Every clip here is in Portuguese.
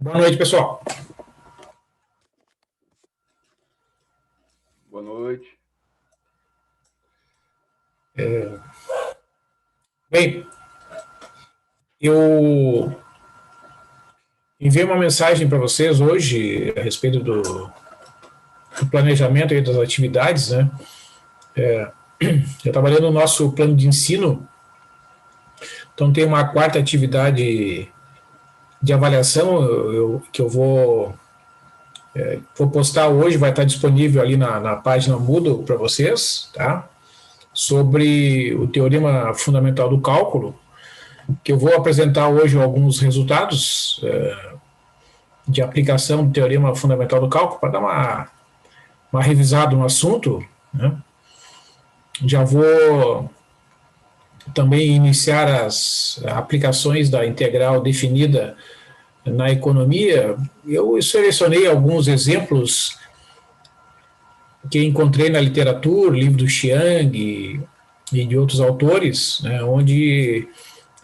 Boa noite, pessoal. Boa noite. Bem, eu enviei uma mensagem para vocês hoje a respeito do planejamento aí das atividades, né? Eu trabalhei no nosso plano de ensino, então tem uma quarta atividade de avaliação que eu vou postar hoje, vai estar disponível ali na página Moodle para vocês, tá? Sobre o Teorema Fundamental do Cálculo, que eu vou apresentar hoje alguns resultados de aplicação do Teorema Fundamental do Cálculo, para dar uma revisada no assunto, né? Já vou também iniciar as aplicações da integral definida na economia. Eu selecionei alguns exemplos que encontrei na literatura, livro do Chiang e de outros autores, né, onde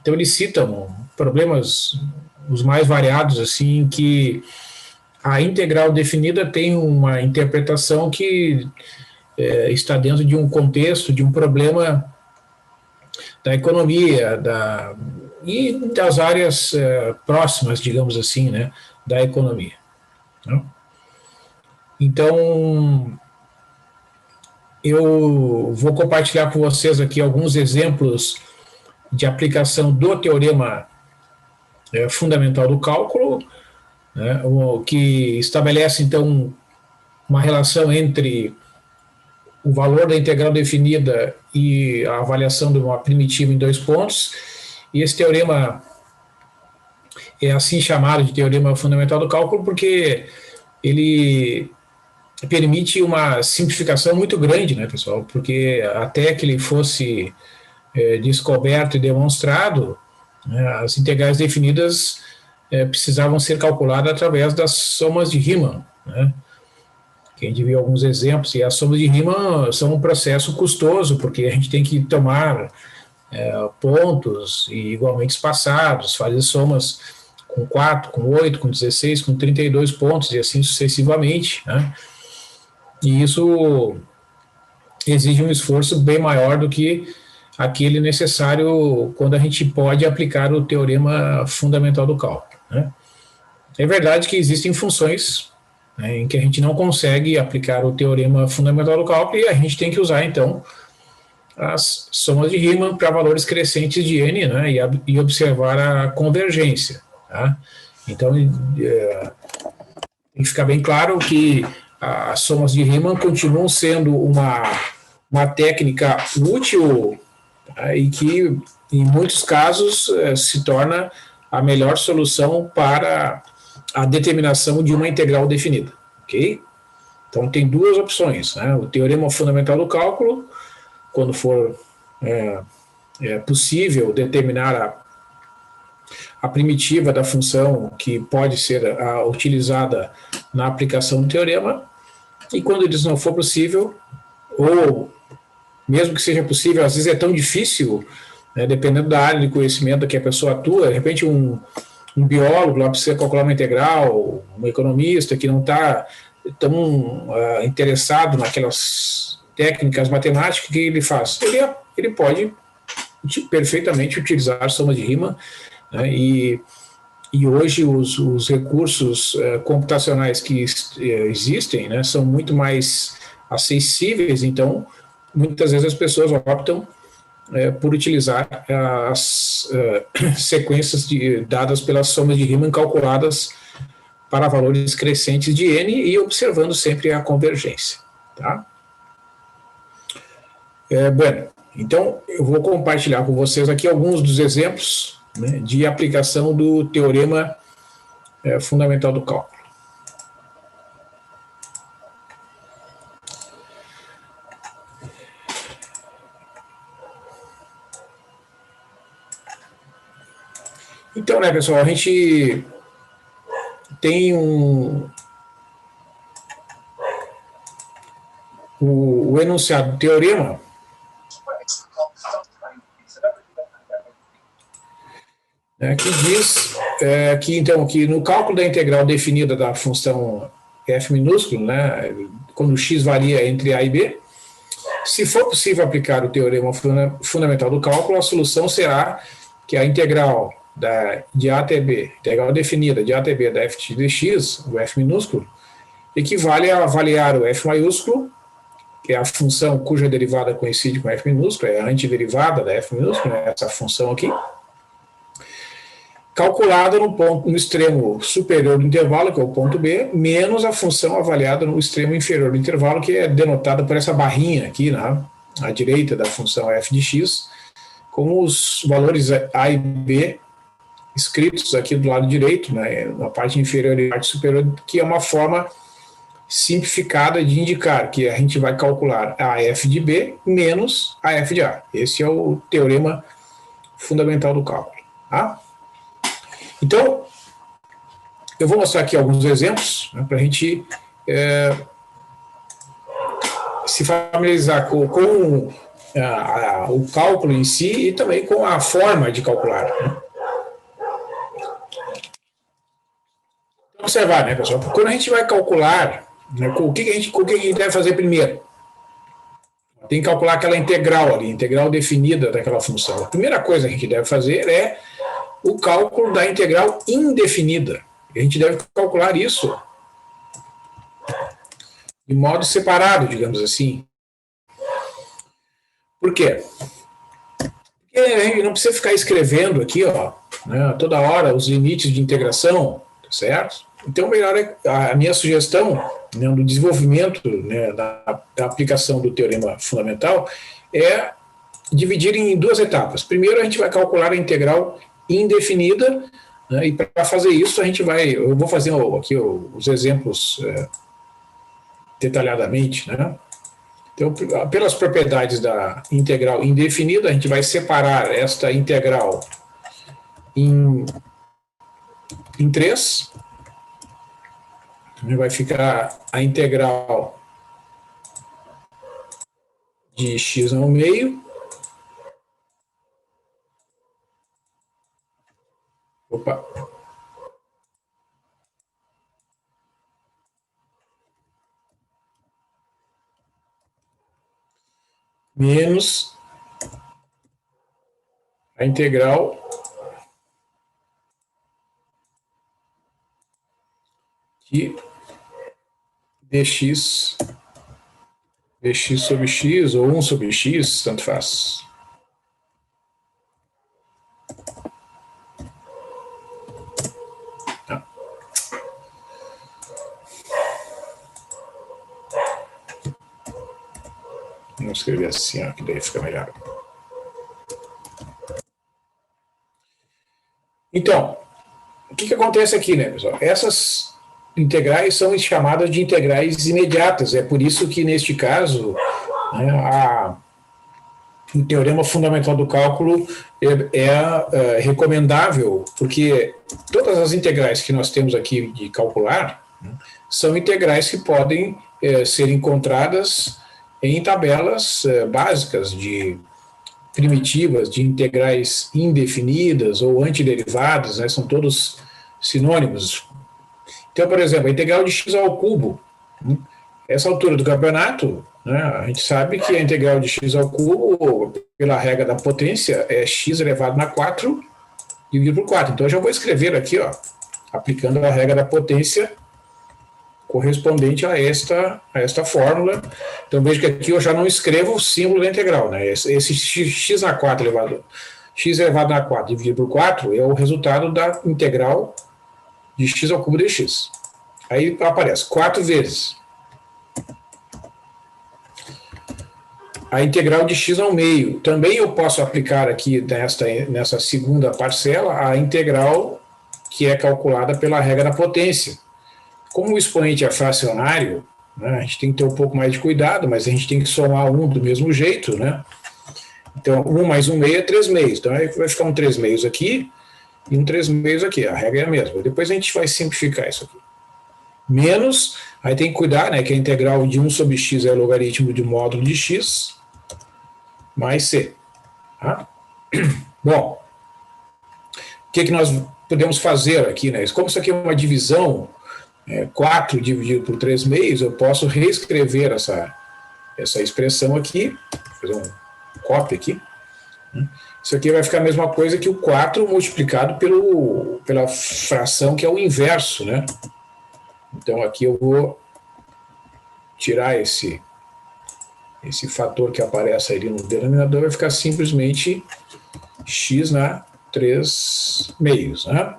então eles citam problemas os mais variados, assim, que a integral definida tem uma interpretação que está dentro de um contexto, de um problema da economia e das áreas próximas, digamos assim, né, da economia. Né? Então, eu vou compartilhar com vocês aqui alguns exemplos de aplicação do teorema fundamental do cálculo, né, que estabelece, então, uma relação entre o valor da integral definida e a avaliação de uma primitiva em dois pontos. E esse teorema é assim chamado de teorema fundamental do cálculo porque ele permite uma simplificação muito grande, né, pessoal? Porque até que ele fosse descoberto e demonstrado, né, as integrais definidas precisavam ser calculadas através das somas de Riemann, né? Que a gente viu alguns exemplos, e as somas de Riemann são um processo custoso, porque a gente tem que tomar pontos e igualmente espaçados, fazer somas com 4, com 8, com 16, com 32 pontos e assim sucessivamente, né? E isso exige um esforço bem maior do que aquele necessário quando a gente pode aplicar o teorema fundamental do cálculo, né? É verdade que existem funções, né, em que a gente não consegue aplicar o teorema fundamental do cálculo e a gente tem que usar, então, as somas de Riemann para valores crescentes de n, né, e observar a convergência. Tá? Então, tem que ficar bem claro que as somas de Riemann continuam sendo uma técnica útil, tá, e que, em muitos casos, se torna a melhor solução para a determinação de uma integral definida. Ok? Então, tem duas opções, né? O teorema fundamental do cálculo, quando for possível determinar a primitiva da função que pode ser utilizada na aplicação do teorema, e quando isso não for possível, ou mesmo que seja possível, às vezes é tão difícil, né, dependendo da área de conhecimento que a pessoa atua, de repente um biólogo lá precisa calcular uma integral, um economista que não está tão interessado naquelas técnicas matemáticas, que ele faz? Ele pode perfeitamente utilizar a soma de Riemann, né, e hoje os recursos computacionais que existem, né, são muito mais acessíveis, então muitas vezes as pessoas optam por utilizar as sequências dadas pelas somas de Riemann calculadas para valores crescentes de n e observando sempre a convergência. Tá? Bem, então eu vou compartilhar com vocês aqui alguns dos exemplos, né, de aplicação do teorema fundamental do cálculo. Então, né, pessoal, a gente tem o enunciado do teorema, que diz que, então, que no cálculo da integral definida da função f minúsculo, né, quando x varia entre a e b, se for possível aplicar o teorema fundamental do cálculo, a solução será que a integral de a até b, integral definida de a até b da f de x, o f minúsculo, equivale a avaliar o f maiúsculo, que é a função cuja derivada coincide com f minúsculo, é a antiderivada da f minúsculo, essa função aqui, calculada no extremo superior do intervalo, que é o ponto B, menos a função avaliada no extremo inferior do intervalo, que é denotada por essa barrinha aqui, à direita da função f de x, com os valores a e b escritos aqui do lado direito, né, na parte inferior e parte superior, que é uma forma simplificada de indicar que a gente vai calcular a f de b menos a f de a. Esse é o teorema fundamental do cálculo. Tá? Então, eu vou mostrar aqui alguns exemplos, né, para a gente se familiarizar com o cálculo em si e também com a forma de calcular. Né? Observar, né, pessoal? Quando a gente vai calcular, né, o que a gente deve fazer primeiro? Tem que calcular aquela integral ali, integral definida daquela função. A primeira coisa que a gente deve fazer é o cálculo da integral indefinida. A gente deve calcular isso de modo separado, digamos assim. Por quê? Porque a gente não precisa ficar escrevendo aqui, ó, né, toda hora os limites de integração, certo? Então, melhor a minha sugestão, né, do desenvolvimento, né, da aplicação do teorema fundamental é dividir em duas etapas. Primeiro, a gente vai calcular a integral indefinida, né, e para fazer isso eu vou fazer aqui os exemplos detalhadamente, né? Então, pelas propriedades da integral indefinida, a gente vai separar esta integral em três. Vai ficar a integral de x ao meio. Opa. Menos a integral de dx sobre x, ou 1 sobre x, tanto faz. Tá. Vamos escrever assim, ó, que daí fica melhor. Então, o que acontece aqui, né, pessoal? Essas integrais são chamadas de integrais imediatas. É por isso que, neste caso, né, o teorema fundamental do cálculo é recomendável, porque todas as integrais que nós temos aqui de calcular, né, são integrais que podem ser encontradas em tabelas básicas de primitivas, de integrais indefinidas ou antiderivadas, né, são todos sinônimos. Então, por exemplo, a integral de x ao cubo. Essa altura do campeonato, né, a gente sabe que a integral de x ao cubo, pela regra da potência, é x elevado a 4 dividido por 4. Então, eu já vou escrever aqui, ó, aplicando a regra da potência correspondente a esta fórmula. Então, veja que aqui eu já não escrevo o símbolo da integral. Né? Esse x a 4 x elevado a 4 dividido por 4 é o resultado da integral de x ao cubo dx. Aí aparece 4 vezes a integral de x ao meio. Também eu posso aplicar aqui nessa segunda parcela a integral que é calculada pela regra da potência. Como o expoente é fracionário, né, a gente tem que ter um pouco mais de cuidado, mas a gente tem que somar um do mesmo jeito, né? Então, 1 mais 1 meio é 3 meios. Então, aí vai ficar um 3 meios aqui e um 3 meios aqui. A regra é a mesma. Depois a gente vai simplificar isso aqui. Menos, aí tem que cuidar, né, que a integral de 1 sobre x é o logaritmo de módulo de x mais c. Tá? Bom, que nós podemos fazer aqui, né? Como isso aqui é uma divisão, 4 dividido por 3 meios, eu posso reescrever essa expressão aqui, fazer um copy aqui. Isso aqui vai ficar a mesma coisa que o 4 multiplicado pela fração que é o inverso, né? Então aqui eu vou tirar esse fator que aparece ali no denominador, vai ficar simplesmente x na 3 meios, né?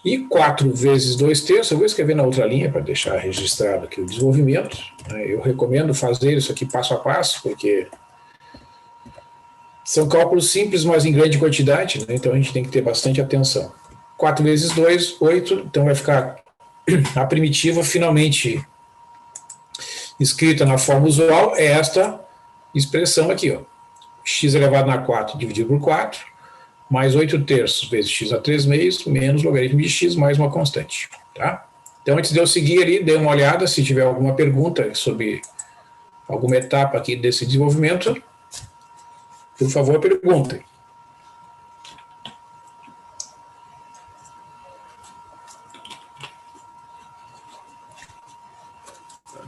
E 4 vezes 2 terços, eu vou escrever na outra linha para deixar registrado aqui o desenvolvimento, né? Eu recomendo fazer isso aqui passo a passo, porque são cálculos simples, mas em grande quantidade, né? Então a gente tem que ter bastante atenção. 4 vezes 2, 8, então vai ficar a primitiva finalmente escrita na forma usual, é esta expressão aqui, ó. X elevado na 4 dividido por 4, mais 8 terços vezes x a 3 meios, menos logaritmo de x mais uma constante, tá? Então, antes de eu seguir ali, dê uma olhada, se tiver alguma pergunta sobre alguma etapa aqui desse desenvolvimento, por favor, perguntem.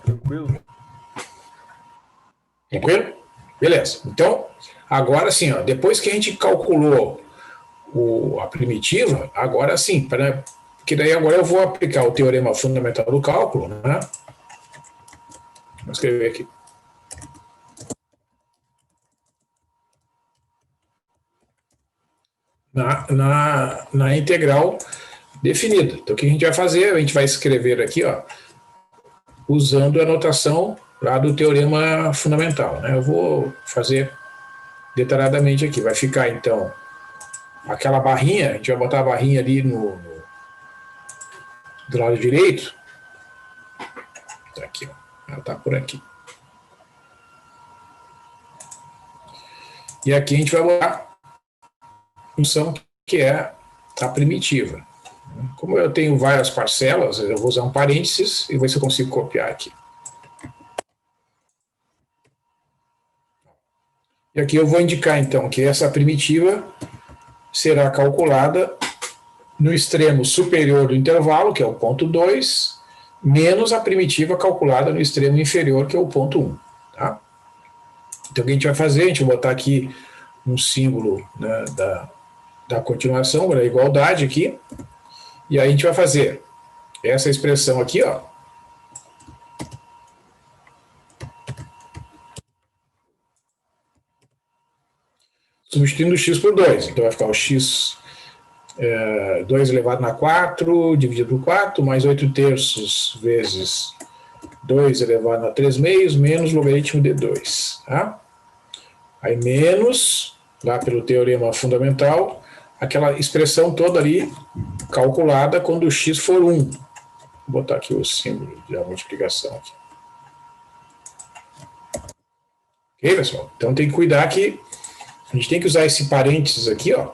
Tranquilo? Tranquilo? Beleza. Então, agora sim, ó, depois que a gente calculou a primitiva, agora sim, porque daí agora eu vou aplicar o teorema fundamental do cálculo, né? Vou escrever aqui. Na integral definida. Então, o que a gente vai fazer? A gente vai escrever aqui, ó, usando a notação lá do teorema fundamental, né? Eu vou fazer detalhadamente aqui. Vai ficar, então, aquela barrinha, a gente vai botar a barrinha ali do lado direito. Tá aqui, ó. Ela tá por aqui. E aqui a gente vai botar a função que é a primitiva. Como eu tenho várias parcelas, eu vou usar um parênteses e ver se eu consigo copiar aqui. E aqui eu vou indicar, então, que essa primitiva será calculada no extremo superior do intervalo, que é o ponto 2, menos a primitiva calculada no extremo inferior, que é o ponto 1. Tá? Então, o que a gente vai fazer? A gente vai botar aqui um símbolo, né, da continuação, da igualdade aqui, e aí a gente vai fazer essa expressão aqui, ó, substituindo o x por 2. Então vai ficar o x 2 elevado na 4, dividido por 4, mais 8 terços vezes 2 elevado a 3 meios, menos logaritmo de 2. Tá? Aí menos, lá pelo teorema fundamental, aquela expressão toda ali calculada quando o x for 1. Vou botar aqui o símbolo da multiplicação. Aqui. Ok, pessoal? Então tem que cuidar que a gente tem que usar esse parênteses aqui, ó,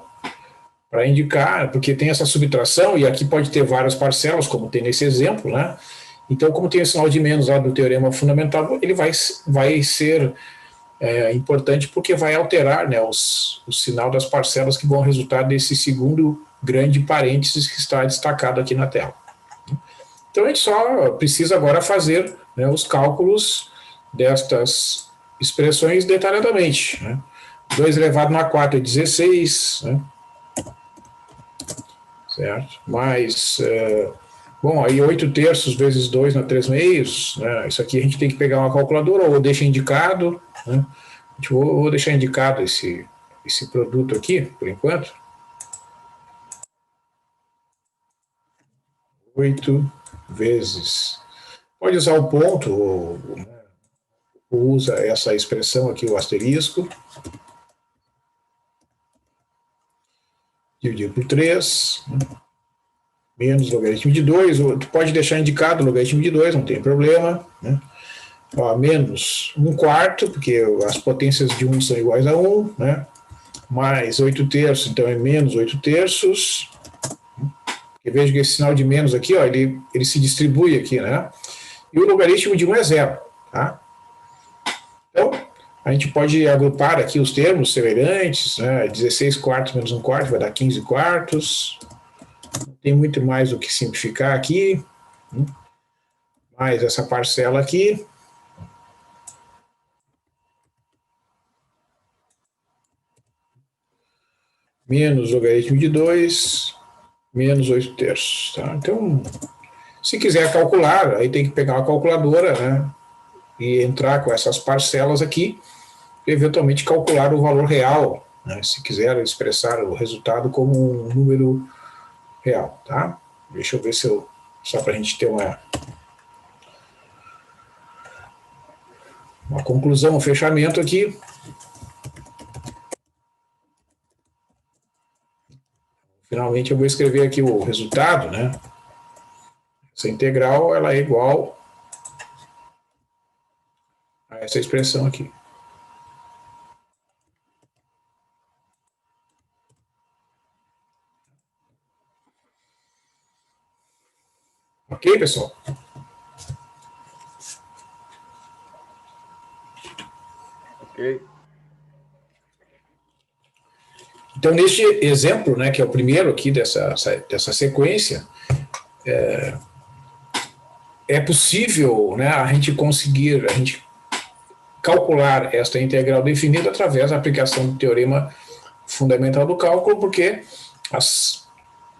para indicar, porque tem essa subtração, e aqui pode ter várias parcelas, como tem nesse exemplo, né? Então, como tem o sinal de menos lá do teorema fundamental, ele vai ser importante porque vai alterar, né, o sinal das parcelas que vão resultar desse segundo grande parênteses que está destacado aqui na tela. Então, a gente só precisa agora fazer, né, os cálculos destas expressões detalhadamente, né? 2 elevado na 4 é 16, né? Certo? Mais, bom, aí 8 terços vezes 2 na 3 meios, né? Isso aqui a gente tem que pegar uma calculadora ou deixa indicado, né? Vou deixar indicado esse produto aqui, por enquanto. 8 vezes, pode usar o ponto, ou usa essa expressão aqui, o asterisco, dividido por 3, menos logaritmo de 2, tu pode deixar indicado o logaritmo de 2, não tem problema, né? Ó, menos 1/4, porque as potências de 1 são iguais a 1, né? Mais 8 terços, então é menos 8 terços. Eu vejo que esse sinal de menos aqui, ó, ele se distribui aqui, né? E o logaritmo de 1 é 0, tá? Então, A gente pode agrupar aqui os termos semelhantes, né? 16 quartos menos 1 quarto vai dar 15 quartos. Tem muito mais o que simplificar aqui. Mais essa parcela aqui. Menos logaritmo de 2, menos 8 terços. Tá? Então, se quiser calcular, aí tem que pegar uma calculadora, né? E entrar com essas parcelas aqui, e eventualmente calcular o valor real, né? Se quiser expressar o resultado como um número real, tá? Deixa eu ver se eu, só para a gente ter uma conclusão, um fechamento aqui. Finalmente eu vou escrever aqui o resultado, né? Essa integral, ela é igual a essa expressão aqui. Ok, pessoal? Ok. Então, neste exemplo, né, que é o primeiro aqui dessa sequência, é possível, né, a gente calcular esta integral definida através da aplicação do teorema fundamental do cálculo, porque as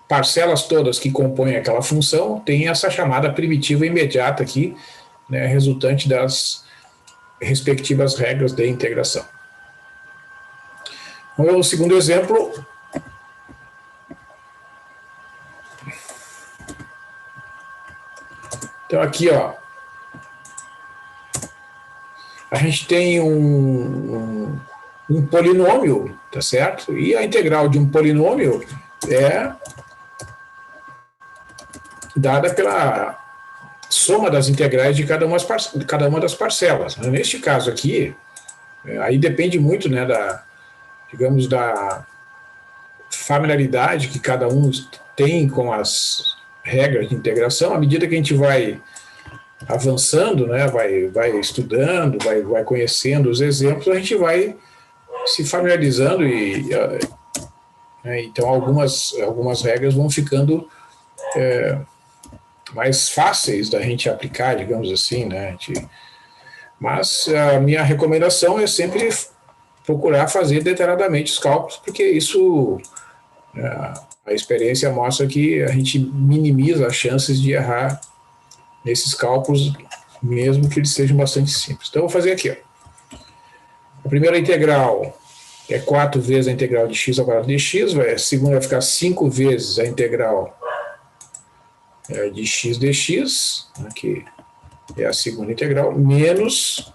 parcelas todas que compõem aquela função têm essa chamada primitiva imediata aqui, né, resultante das respectivas regras de integração. O segundo exemplo. Então aqui, ó, a gente tem um polinômio, tá certo? E a integral de um polinômio é dada pela soma das integrais de cada uma das parcelas. Neste caso aqui, aí depende muito, né, digamos, da familiaridade que cada um tem com as regras de integração. À medida que a gente vai avançando, né, vai estudando, vai conhecendo os exemplos, a gente vai se familiarizando então algumas regras vão ficando mais fáceis da gente aplicar, digamos assim, né? Mas a minha recomendação é sempre procurar fazer detalhadamente os cálculos, porque isso, a experiência mostra que a gente minimiza as chances de errar nesses cálculos, mesmo que eles sejam bastante simples. Então, eu vou fazer aqui. Ó. A primeira integral é 4 vezes a integral de x ao quadrado de x, a segunda vai ficar 5 vezes a integral de x dx, que é a segunda integral, menos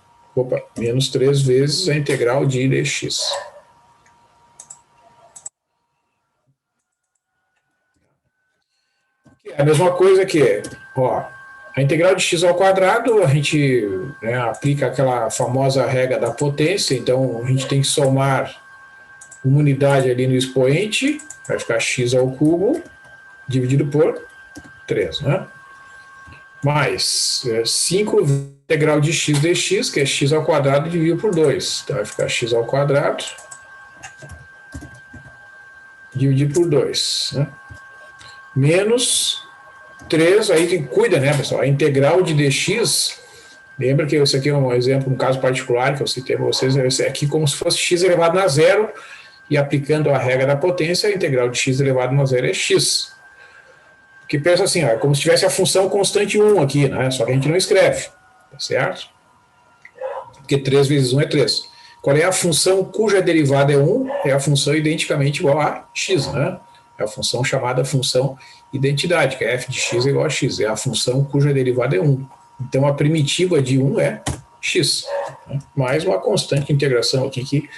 3 vezes a integral de dx. É a mesma coisa que, ó, a integral de x ao quadrado, a gente, né, aplica aquela famosa regra da potência, então a gente tem que somar uma unidade ali no expoente, vai ficar x ao cubo, dividido por 3, né? Mais 5 integral de x dx, que é x ao quadrado, dividido por 2. Então vai ficar x ao quadrado, dividido por 2, né? Menos 3, aí cuida, né, pessoal? A integral de dx, lembra que esse aqui é um exemplo, um caso particular que eu citei para vocês, esse aqui como se fosse x elevado a zero, e aplicando a regra da potência, a integral de x elevado a zero é x. Que pensa assim, ó, é como se tivesse a função constante 1 aqui, né? Só que a gente não escreve, tá certo? Porque 3 vezes 1 é 3. Qual é a função cuja derivada é 1? É a função identicamente igual a x, né? É a função chamada função identidade, que é f de x é igual a x. É a função cuja derivada é 1. Então, a primitiva de 1 é x. Né? Mais uma constante de integração aqui que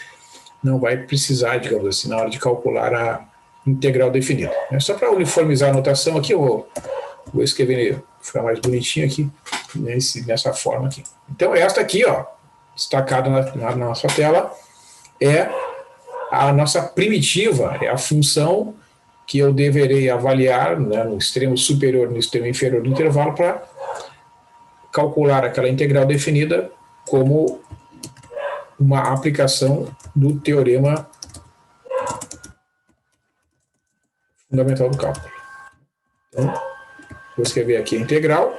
não vai precisar, digamos assim, na hora de calcular a integral definida. Só para uniformizar a notação aqui, eu vou escrever, ficar mais bonitinho aqui, nessa forma aqui. Então, esta aqui, ó, destacada na nossa tela, é a nossa primitiva, é a função que eu deverei avaliar, né, no extremo superior e no extremo inferior do intervalo para calcular aquela integral definida como uma aplicação do teorema fundamental do cálculo. Então, vou escrever aqui a integral.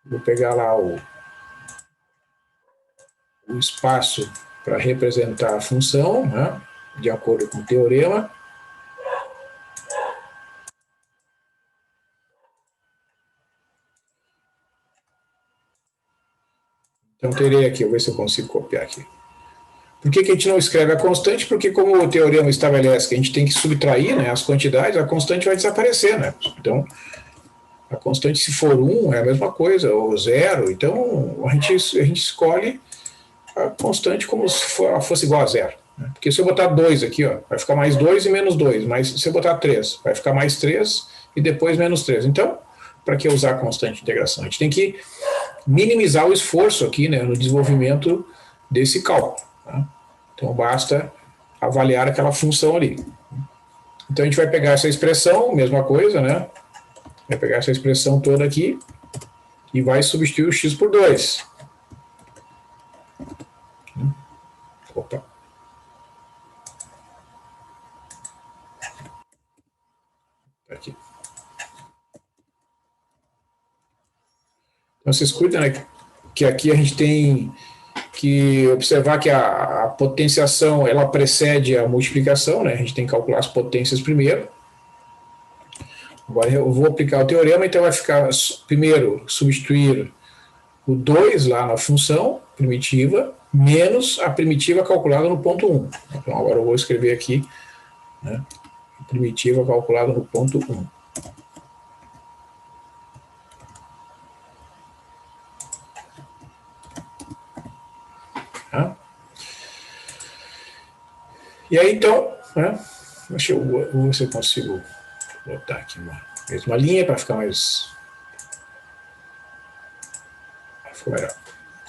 Vou pegar lá o espaço para representar a função, né, de acordo com o teorema. Então, terei aqui, vou ver se eu consigo copiar aqui. Por que a gente não escreve a constante? Porque como o teorema estabelece que a gente tem que subtrair, né, as quantidades, a constante vai desaparecer, né? Então, a constante, se for 1, é a mesma coisa, ou 0. Então, a gente escolhe a constante como se ela fosse igual a 0. Né? Porque se eu botar 2 aqui, ó, vai ficar mais 2 e menos 2. Mas se eu botar 3, vai ficar mais 3 e depois menos 3. Então, para que usar a constante de integração? A gente tem que minimizar o esforço aqui, né, no desenvolvimento desse cálculo. Tá? Então, basta avaliar aquela função ali. Então, a gente vai pegar essa expressão, mesma coisa, né? Vai pegar essa expressão toda aqui e vai substituir o x por 2. Opa. Aqui. Então, vocês cuidam, né, que aqui a gente tem que observar que a potenciação ela precede a multiplicação, né? A gente tem que calcular as potências primeiro. Agora eu vou aplicar o teorema, então vai ficar, primeiro, substituir o 2 lá na função primitiva, menos a primitiva calculada no ponto 1. Então agora eu vou escrever aqui, né, a primitiva calculada no ponto 1. Tá? E aí então, né, deixa eu ver se eu consigo botar aqui uma mesma linha para ficar mais fora.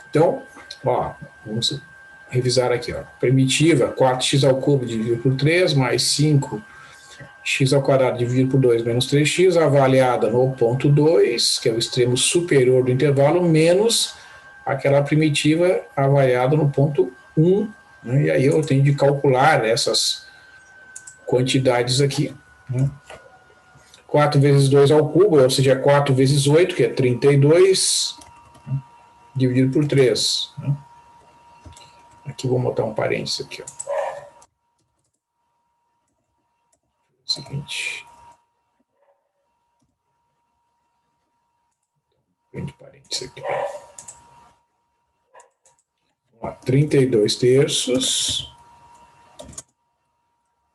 Então, ó, vamos revisar aqui, ó. Primitiva, 4x ao cubo dividido por 3, mais 5x ao quadrado dividido por 2, menos 3x, avaliada no ponto 2, que é o extremo superior do intervalo, menos aquela primitiva avaliada no ponto 1, né? E aí eu tenho de calcular essas quantidades aqui, né? 4 vezes 2 ao cubo, ou seja, 4 vezes 8, que é 32, né, dividido por 3. Né? Aqui vou botar um parênteses aqui. Ó. Seguinte. Grande parênteses aqui. Vamos lá, 32 terços.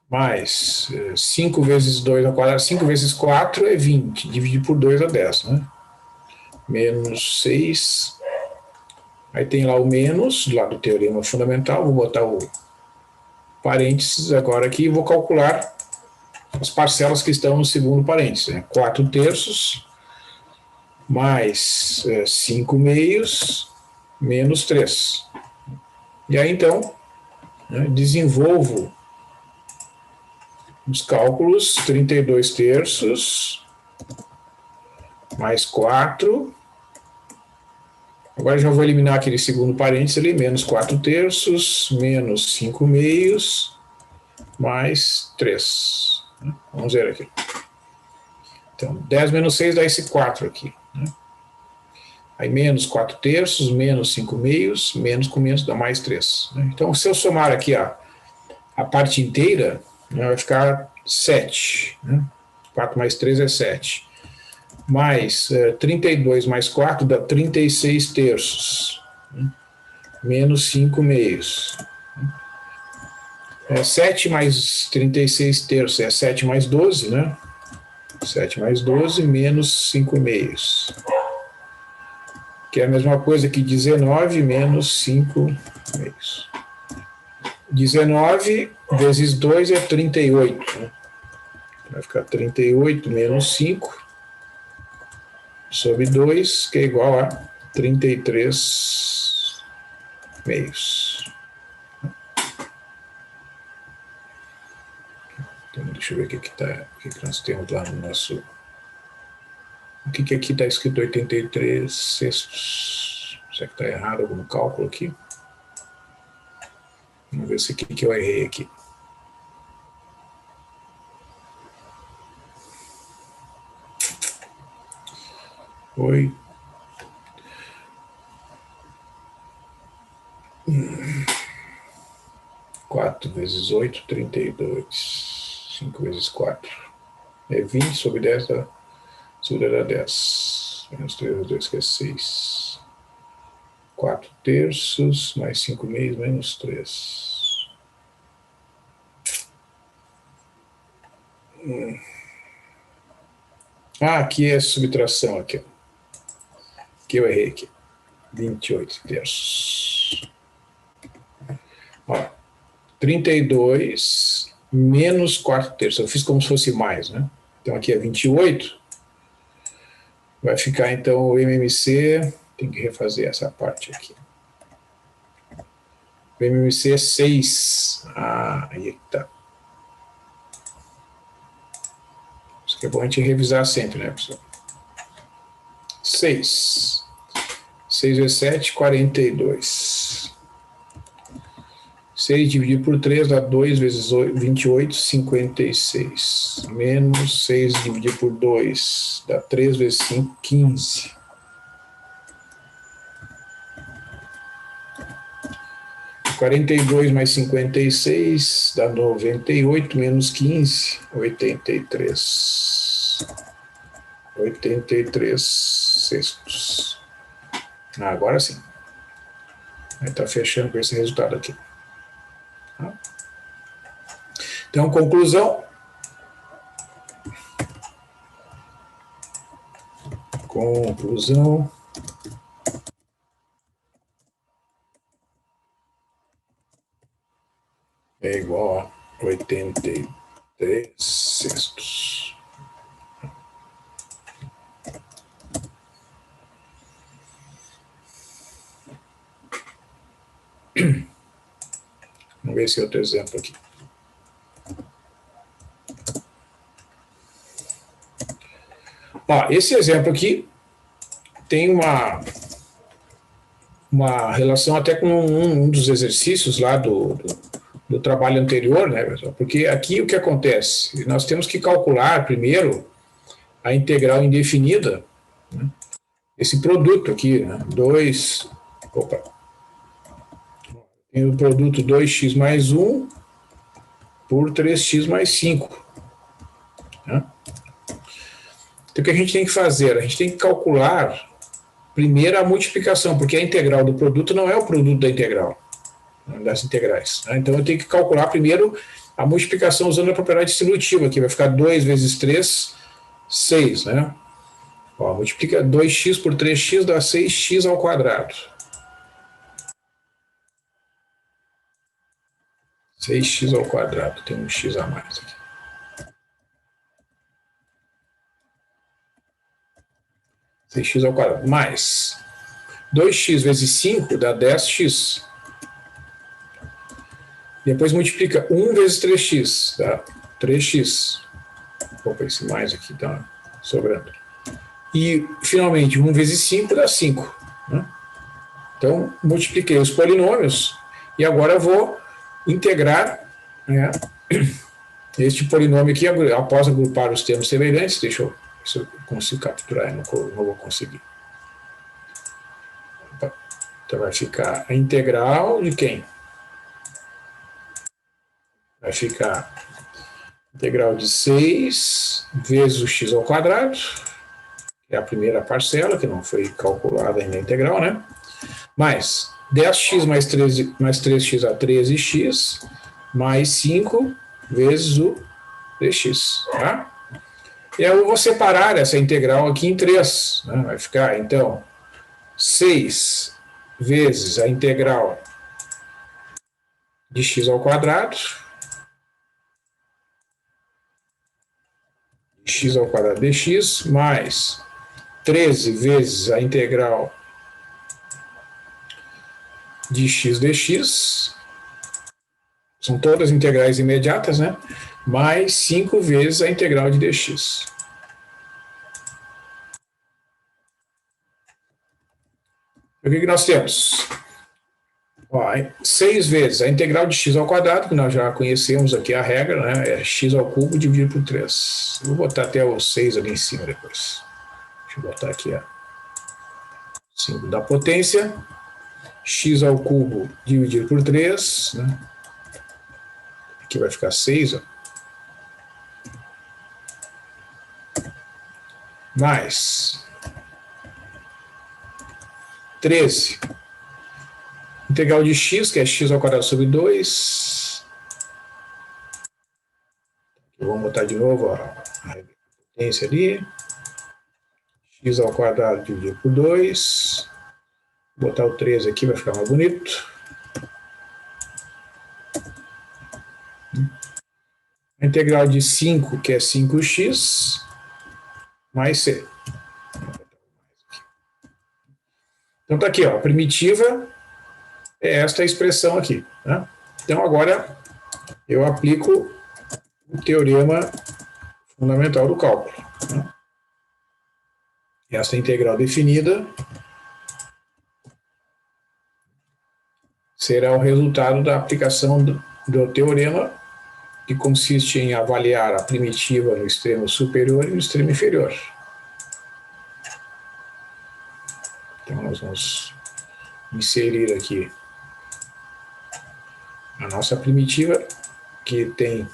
Mais 5 vezes 2 ao quadrado, 5 vezes 4 é 20, dividido por 2 é 10, né? Menos 6. Aí tem lá o menos, lá do teorema fundamental, vou botar o parênteses agora aqui e vou calcular as parcelas que estão no segundo parênteses. Né? 4 terços, mais 5 meios, menos 3. E aí então, né, desenvolvo os cálculos, 32 terços, mais 4. Agora já vou eliminar aquele segundo parênteses ali, menos 4 terços, menos 5 meios, mais 3. Vamos ver aqui. Então, 10 menos 6 dá esse 4 aqui. Né? Aí menos 4 terços, menos 5 meios, menos com menos dá mais 3. Né? Então, se eu somar aqui a parte inteira, vai ficar 7. Né? 4 mais 3 é 7. Mais 32 mais 4 dá 36 terços. Né? Menos 5 meios. 7 mais 36 terços é 7 mais 12, né? 7 mais 12 menos 5 meios. Que é a mesma coisa que 19 menos 5 meios. 19 vezes 2 é 38. Né? Vai ficar 38 menos 5 sobre 2, que é igual a 33 meios. Então, deixa eu ver o que nós temos lá no nosso... O que aqui está escrito 83 sextos? Será que está errado algum cálculo aqui? Vamos ver se o que eu errei aqui. Foi 4 vezes 8, 32. 5 vezes 4 é 20 sobre 10 dá 10. Menos 3 vezes 2, que é 6. 4 terços, mais 5 meios, menos 3. Ah, aqui é subtração. Aqui eu errei aqui. 28 terços. Ó, 32 menos 4 terços. Eu fiz como se fosse mais, né? Então aqui é 28. Vai ficar então o MMC. Tem que refazer essa parte aqui. O MMC é 6. Ah, aí tá. Isso que é bom a gente revisar sempre, né, pessoal? 6. 6 vezes 7, 42. 6 dividido por 3 dá 2 vezes 8, 28, 56. Menos 6 dividido por 2 dá 3 vezes 5, 15. Quarenta e dois mais 56 dá 98, menos 15, 83. 83 sextos. Ah, agora sim. Vai estar fechando com esse resultado aqui. Então, conclusão. Conclusão. É igual a 83 sextos. Vamos ver esse outro exemplo aqui. Ó, esse exemplo aqui tem uma relação até com um dos exercícios lá do trabalho anterior, né, pessoal? Porque aqui o que acontece? Nós temos que calcular primeiro a integral indefinida, né? Esse produto aqui, né? Tem o produto 2x mais 1 por 3x mais 5. Né? Então, o que a gente tem que fazer? A gente tem que calcular primeiro a multiplicação, porque a integral do produto não é o produto da integral, das integrais. Né? Então, eu tenho que calcular primeiro a multiplicação usando a propriedade distributiva, que vai ficar 2 vezes 3, 6. Né? Ó, multiplica 2x por 3x dá 6x ao quadrado. 6x ao quadrado, tem um x a mais aqui. 6x ao quadrado, mais 2x vezes 5 dá 10x. Depois multiplica 1 vezes 3x, dá 3x. Opa, esse mais aqui está sobrando. E, finalmente, 1 vezes 5 dá 5. Né? Então, multipliquei os polinômios e agora eu vou integrar, né, este polinômio aqui, após agrupar os termos semelhantes. Deixa eu ver se eu consigo capturar, eu não vou conseguir. Então, vai ficar a integral de quem? Vai ficar a integral de 6 vezes o x ao quadrado, que é a primeira parcela, que não foi calculada ainda a integral, né? Mais 10x mais 3x a 13x, mais 5 vezes o 3x, tá? E aí eu vou separar essa integral aqui em 3, né? Vai ficar, então, 6 vezes a integral de x ao quadrado, x ao quadrado dx, mais 13 vezes a integral de x dx, são todas integrais imediatas, né? Mais 5 vezes a integral de dx. O que nós temos? Ó, 6 vezes a integral de x ao quadrado, que nós já conhecemos aqui a regra, né? É x ao cubo dividido por 3. Vou botar até o 6 ali em cima depois. Deixa eu botar aqui a símbolo da potência. X ao cubo dividido por 3, né? Aqui vai ficar 6, ó. Mais 13. Integral de x, que é x ao quadrado sobre 2. Vamos botar de novo a potência ali. X ao quadrado dividido por 2. Vou botar o 13 aqui, vai ficar mais bonito. A integral de 5, que é 5x, mais c. Então tá aqui, ó, a primitiva é esta expressão aqui, né? Então agora eu aplico o teorema fundamental do cálculo, né? Essa integral definida será o resultado da aplicação do teorema, que consiste em avaliar a primitiva no extremo superior e no extremo inferior. Então nós vamos inserir aqui a nossa primitiva, que tem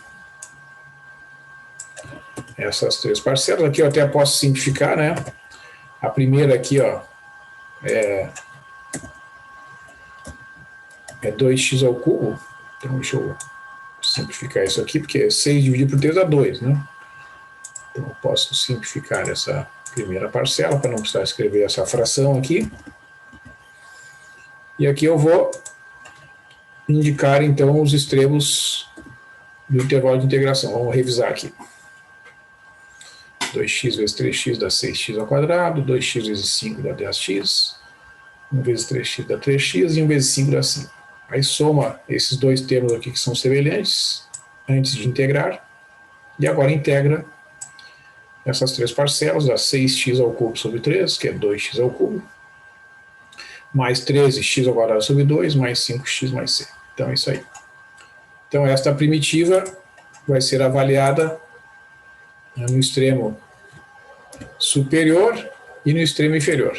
essas 3 parcelas. Aqui eu até posso simplificar, né? A primeira aqui, ó, é 2x ao cubo. Então deixa eu simplificar isso aqui, porque 6 dividido por 3 dá 2, né? Então eu posso simplificar essa primeira parcela para não precisar escrever essa fração aqui. E aqui eu vou indicar então os extremos do intervalo de integração. Vamos revisar aqui. 2x vezes 3x dá 6x ao quadrado, 2x vezes 5 dá 10x, 1 vezes 3x dá 3x e 1 vezes 5 dá 5. Aí soma esses dois termos aqui que são semelhantes, antes de integrar, e agora integra essas 3 parcelas, dá 6x ao cubo sobre 3, que é 2x ao cubo, mais 13x ao quadrado sobre 2, mais 5x mais c. Então é isso aí. Então esta primitiva vai ser avaliada no extremo superior e no extremo inferior.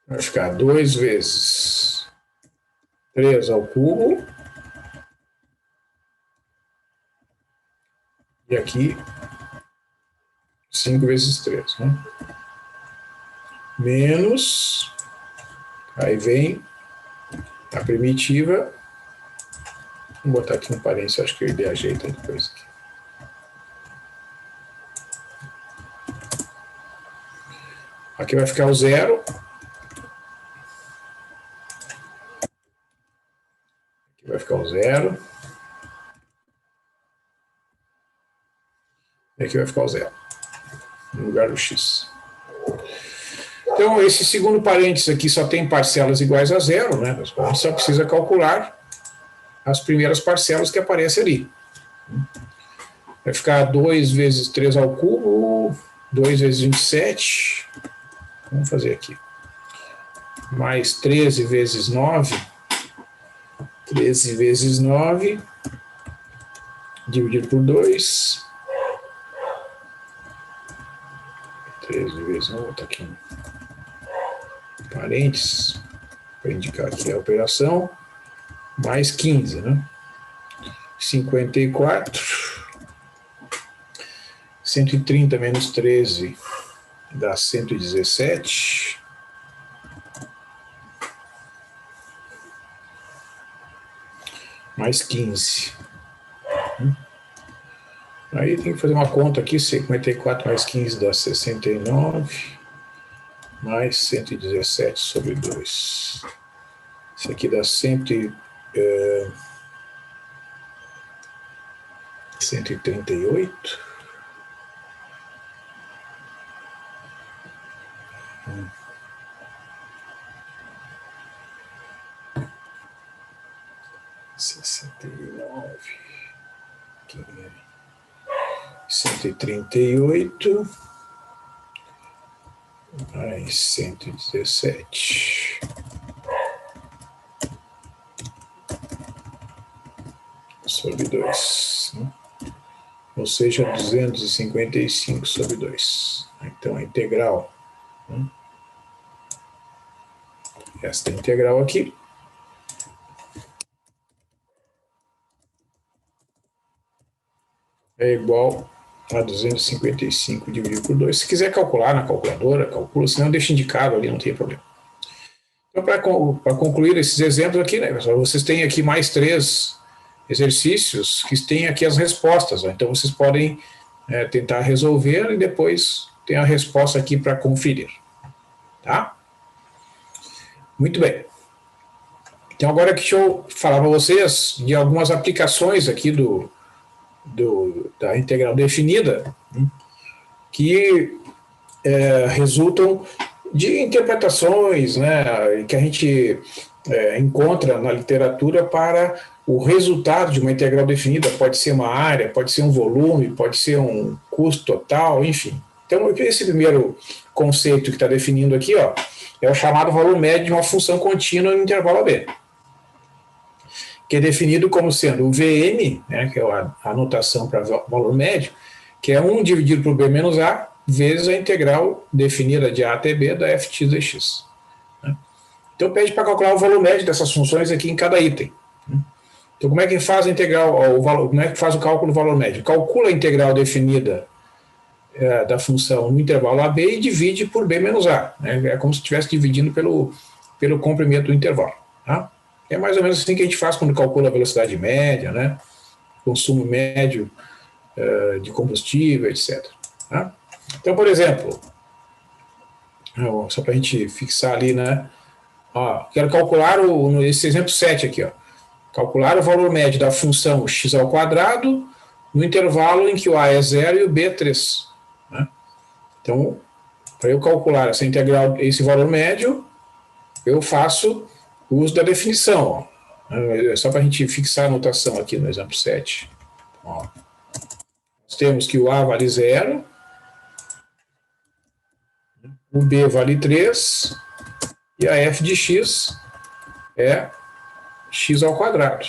Vai ficar 2 vezes 3 ao cubo. E aqui 5 vezes 3, né? Menos, aí vem a primitiva. Vou botar aqui um parênteses, acho que eu dei a jeito depois aqui. Aqui vai ficar o 0. Aqui vai ficar o 0. E aqui vai ficar o 0, no lugar do x. Então, esse segundo parênteses aqui só tem parcelas iguais a 0, né? A gente só precisa calcular as primeiras parcelas que aparecem ali. Vai ficar 2 vezes 3 ao cubo, 2 vezes 27. Vamos fazer aqui. Mais 13 vezes 9. 13 vezes 9, dividido por 2. 13 vezes 9, vou botar aqui um parênteses, para indicar aqui a operação. Mais 15, né? 54. 130 menos 13 dá 117. Mais 15. Aí tem que fazer uma conta aqui, 54 mais 15 dá 69, mais 117 sobre 2. Isso aqui dá 138. Hum. 69. 138 mais 117 sobre 2, né? Ou seja, 255 sobre 2. Então, a integral, né? Esta integral aqui é igual a 255 dividido por 2. Se quiser calcular na calculadora, calcula, senão deixa indicado ali, não tem problema. Então, para concluir esses exemplos aqui, né, pessoal, vocês têm aqui mais 3 exercícios que têm aqui as respostas, né? Então, vocês podem tentar resolver e depois tem a resposta aqui para conferir. Tá? Muito bem. Então, agora deixa eu falar para vocês de algumas aplicações aqui da integral definida, né, que resultam de interpretações, né, que a gente encontra na literatura para o resultado de uma integral definida. Pode ser uma área, pode ser um volume, pode ser um custo total, enfim. Então, esse primeiro conceito que está definindo aqui, ó, é o chamado valor médio de uma função contínua no intervalo AB, que é definido como sendo o Vm, né, que é a notação para valor médio, que é 1 dividido por b menos a, vezes a integral definida de a até b da fx dx. Né? Então, pede para calcular o valor médio dessas funções aqui em cada item. Né? Então, como é que faz a integral, como é que faz o cálculo do valor médio? Calcula a integral definida da função no intervalo AB e divide por b menos a. Né? É como se estivesse dividindo pelo comprimento do intervalo. Tá? É mais ou menos assim que a gente faz quando calcula a velocidade média, né? Consumo médio de combustível, etc. Tá? Então, por exemplo, só para a gente fixar ali, né? Ó, quero calcular esse exemplo 7 aqui, ó. Calcular o valor médio da função x ao quadrado no intervalo em que o a é 0 e o b é 3. Né? Então, para eu calcular essa integral, esse valor médio, eu faço o uso da definição. Ó. É só para a gente fixar a notação aqui no exemplo 7. Ó. Nós temos que o a vale 0, o b vale 3 e a f de x é x ao quadrado.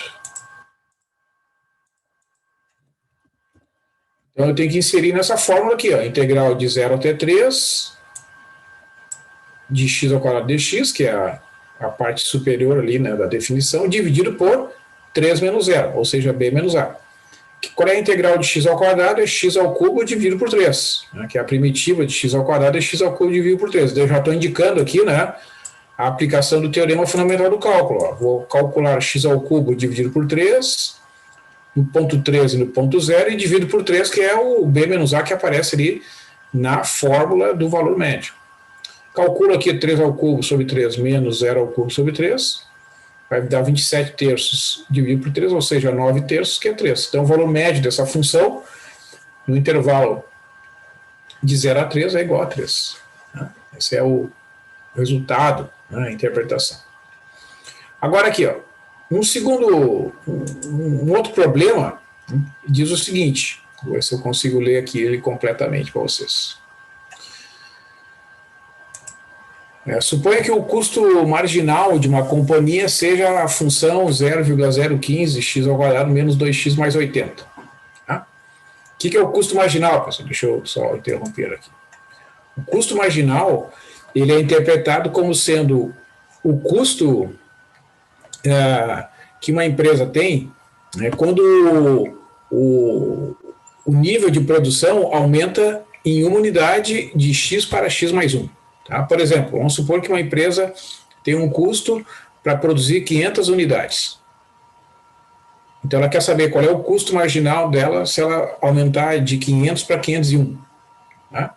Então, eu tenho que inserir nessa fórmula aqui, ó, integral de 0 até 3 de x ao quadrado dx, que é a parte superior ali, né, da definição, dividido por 3 menos 0, ou seja, b menos a. Qual é a integral de x ao quadrado? É x ao cubo dividido por 3, né, que é a primitiva de x ao quadrado é x ao cubo dividido por 3. Eu já estou indicando aqui, né, a aplicação do teorema fundamental do cálculo. Ó. Vou calcular x ao cubo dividido por 3, no ponto 3 e no ponto 0, e divido por 3, que é o b menos a que aparece ali na fórmula do valor médio. Calculo aqui 3 ao cubo sobre 3 menos 0 ao cubo sobre 3, vai dar 27 terços dividido por 3, ou seja, 9 terços, que é 3. Então, o valor médio dessa função, no intervalo de 0 a 3, é igual a 3. Né? Esse é o resultado, né, a interpretação. Agora aqui, ó, um outro problema, né, diz o seguinte, vou ver se eu consigo ler aqui ele completamente para vocês. Suponha que o custo marginal de uma companhia seja a função 0,015 x ao quadrado menos 2x mais 80. Tá? O que é o custo marginal, pessoal? Deixa eu só interromper aqui. O custo marginal, ele é interpretado como sendo o custo que uma empresa tem, né, quando o nível de produção aumenta em uma unidade de x para x mais 1. Tá? Por exemplo, vamos supor que uma empresa tem um custo para produzir 500 unidades. Então, ela quer saber qual é o custo marginal dela se ela aumentar de 500 para 501. Tá?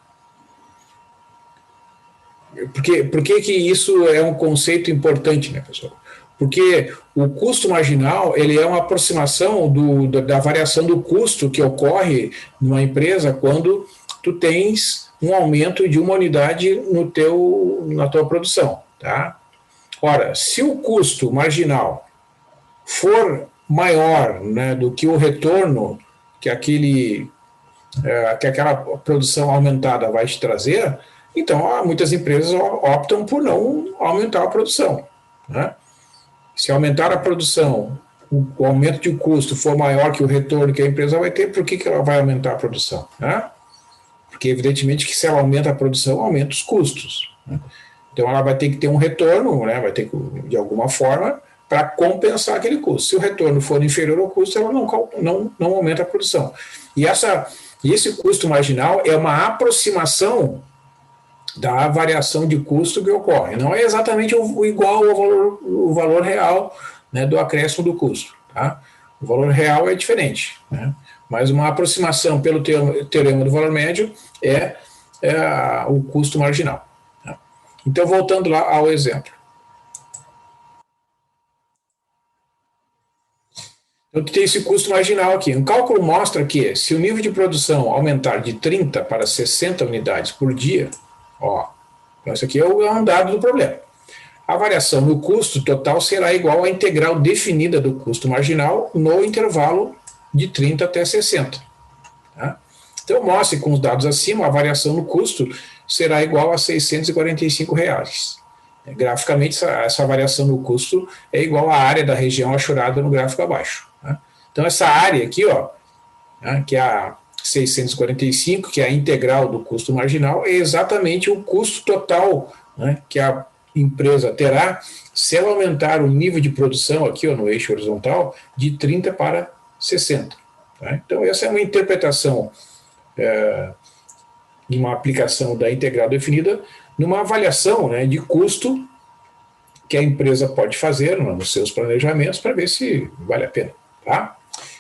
Por que isso é um conceito importante, né, pessoal? Porque o custo marginal ele é uma aproximação da variação do custo que ocorre numa empresa quando tu tens um aumento de uma unidade na tua produção. Tá? Ora, se o custo marginal for maior, né, do que o retorno que aquele que aquela produção aumentada vai te trazer, então muitas empresas optam por não aumentar a produção, né? Se aumentar a produção, o aumento de custo for maior que o retorno que a empresa vai ter, por que ela vai aumentar a produção, né? Porque evidentemente que se ela aumenta a produção, aumenta os custos, né? Então ela vai ter que ter um retorno, né? Vai ter que, de alguma forma, para compensar aquele custo. Se o retorno for inferior ao custo, ela não aumenta a produção. E esse custo marginal é uma aproximação da variação de custo que ocorre. Não é exatamente igual ao valor real, né, do acréscimo do custo. Tá? O valor real é diferente, né? Mas uma aproximação pelo teorema do valor médio é o custo marginal. Tá? Então, voltando lá ao exemplo. Eu tenho esse custo marginal aqui. Um cálculo mostra que, se o nível de produção aumentar de 30 para 60 unidades por dia, então isso aqui é um dado do problema. A variação no custo total será igual à integral definida do custo marginal no intervalo de 30 até 60. Tá? Então, mostre com os dados acima, a variação no custo será igual a R$ 645. Graficamente, essa variação no custo é igual à área da região achurada no gráfico abaixo. Tá? Então, essa área aqui, que é a 645, que é a integral do custo marginal, é exatamente o custo total, né, que a empresa terá se ela aumentar o nível de produção aqui no eixo horizontal de 30 para 60. Tá? Então, essa é uma interpretação de uma aplicação da integral definida numa avaliação, né, de custo que a empresa pode fazer nos seus planejamentos para ver se vale a pena. Tá?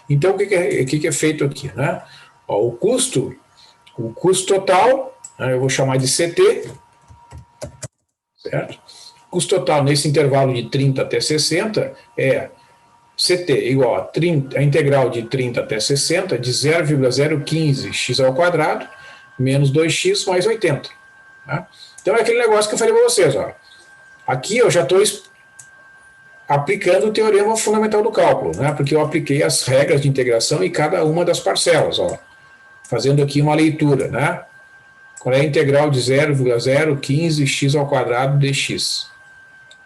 Então, o que é feito aqui? Né? O custo total, né, eu vou chamar de CT, certo? O custo total nesse intervalo de 30 até 60 é CT igual a integral de 30 até 60 de 0,015 x ao quadrado menos 2x mais 80. Tá? Então é aquele negócio que eu falei para vocês. Aqui eu já estou aplicando o teorema fundamental do cálculo, né? Porque eu apliquei as regras de integração em cada uma das parcelas. Fazendo aqui uma leitura, né? Qual é a integral de 0,015 x ao quadrado dx?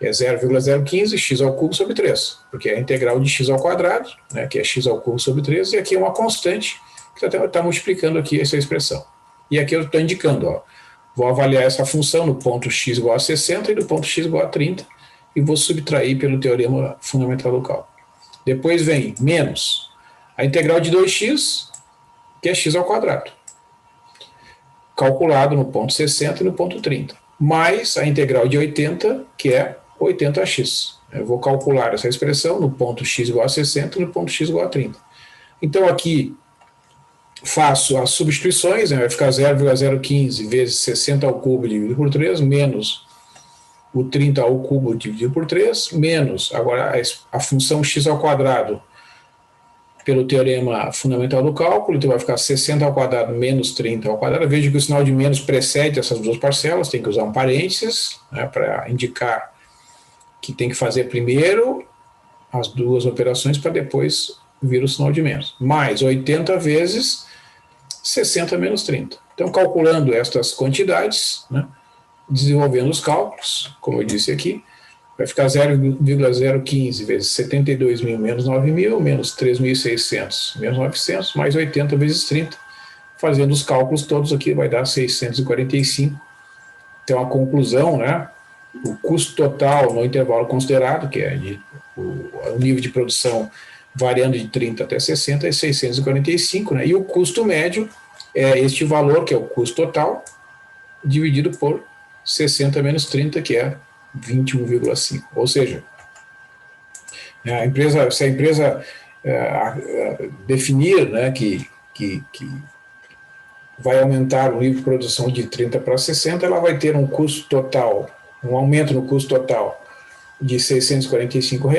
É 0,015 x ao cubo sobre 3, porque é a integral de x ao quadrado, né, que é x ao cubo sobre 3, e aqui é uma constante que está multiplicando aqui essa expressão. E aqui eu estou indicando, vou avaliar essa função no ponto x igual a 60 e no ponto x igual a 30, e vou subtrair pelo teorema fundamental do cálculo. Depois vem menos a integral de 2x, que é x ao quadrado, calculado no ponto 60 e no ponto 30, mais a integral de 80, que é 80x. Eu vou calcular essa expressão no ponto x igual a 60 e no ponto x igual a 30. Então, aqui faço as substituições, vai ficar 0,015 vezes 60 ao cubo dividido por 3, menos o 30 ao cubo dividido por 3, menos agora a função x ao quadrado pelo teorema fundamental do cálculo, então vai ficar 60 ao quadrado menos 30 ao quadrado. Veja que o sinal de menos precede essas duas parcelas, tem que usar um parênteses, né, para indicar que tem que fazer primeiro as duas operações para depois vir o sinal de menos. Mais 80 vezes 60 menos 30. Então, calculando estas quantidades, né, desenvolvendo os cálculos, como eu disse aqui, vai ficar 0,015 vezes 72.000 menos 9.000, menos 3.600 menos 900, mais 80 vezes 30. Fazendo os cálculos todos aqui vai dar 645. Então, a conclusão, né, o custo total no intervalo considerado, que é o nível de produção variando de 30 até 60, é 645, né, e o custo médio é este valor, que é o custo total, dividido por 60 menos 30, que é 21,5. Ou seja, se a empresa definir, né, que vai aumentar o nível de produção de 30 para 60, ela vai ter um custo total, um aumento no custo total de R$ 645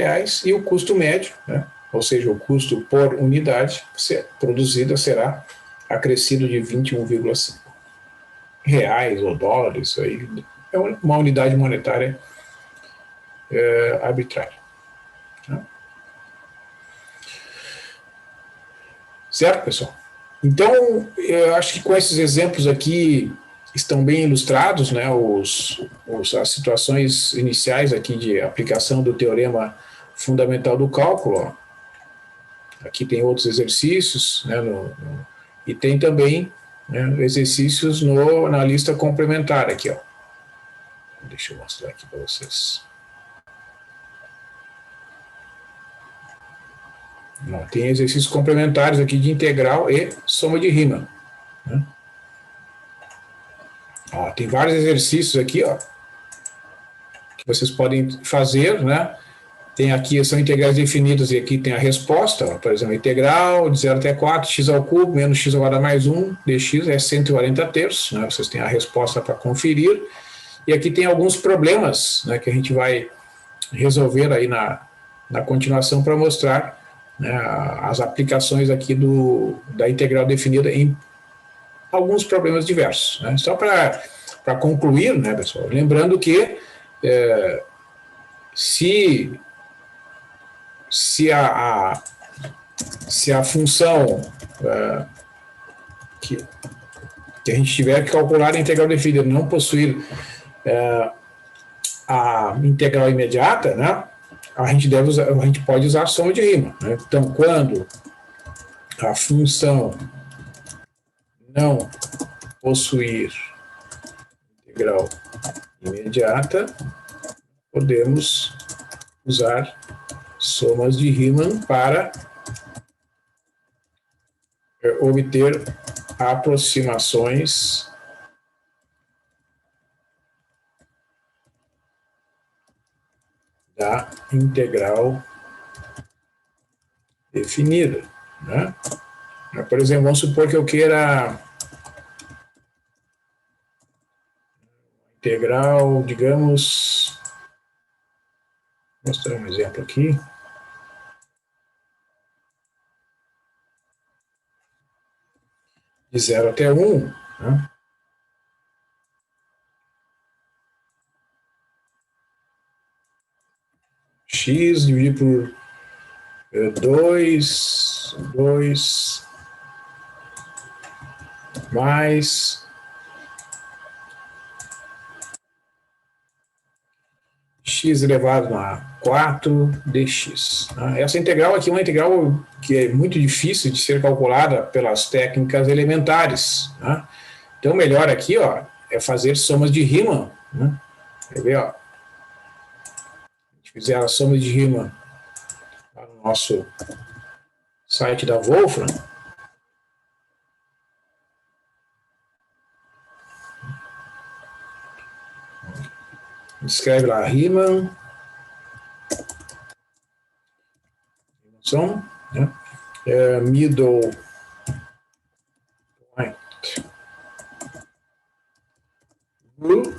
e o custo médio, né, ou seja, o custo por unidade produzida será acrescido de 21,5 reais ou dólares. Isso aí é uma unidade monetária arbitrária. Certo, pessoal? Então, eu acho que com esses exemplos aqui estão bem ilustrados, né, as situações iniciais aqui de aplicação do teorema fundamental do cálculo. Ó. Aqui tem outros exercícios, né, e tem também, né, exercícios na lista complementar aqui. Ó. Deixa eu mostrar aqui para vocês. Ó, tem exercícios complementares aqui de integral e soma de Riemann. Né? Ó, tem vários exercícios aqui, ó, que vocês podem fazer, né? Tem aqui, são integrais definidas e aqui tem a resposta, ó, por exemplo, integral de 0 até 4, x ao cubo menos x elevado a mais 1, dx é 140 terços, né? Vocês têm a resposta para conferir. E aqui tem alguns problemas, né, que a gente vai resolver aí na continuação para mostrar, né, as aplicações aqui da integral definida em alguns problemas diversos. Né? Só para concluir, né, pessoal, lembrando que se a função que a gente tiver que calcular a integral definida não possuir a integral imediata, né, a gente pode usar a soma de Riemann. Né? Então, quando a função não possuir integral imediata, podemos usar somas de Riemann para obter aproximações da integral definida. Né? Por exemplo, vamos supor que eu queira integral, digamos, vou mostrar um exemplo aqui. De 0 até 1, né? X dividido por 2 mais x elevado a 4 dx. Essa integral aqui é uma integral que é muito difícil de ser calculada pelas técnicas elementares. Né? Então, o melhor aqui, ó, é fazer somas de Riemann. Né? Quer ver? Ó? A gente fizer a soma de Riemann lá no nosso site da Wolfram. Escreve lá Riemann, né? Middle point rule.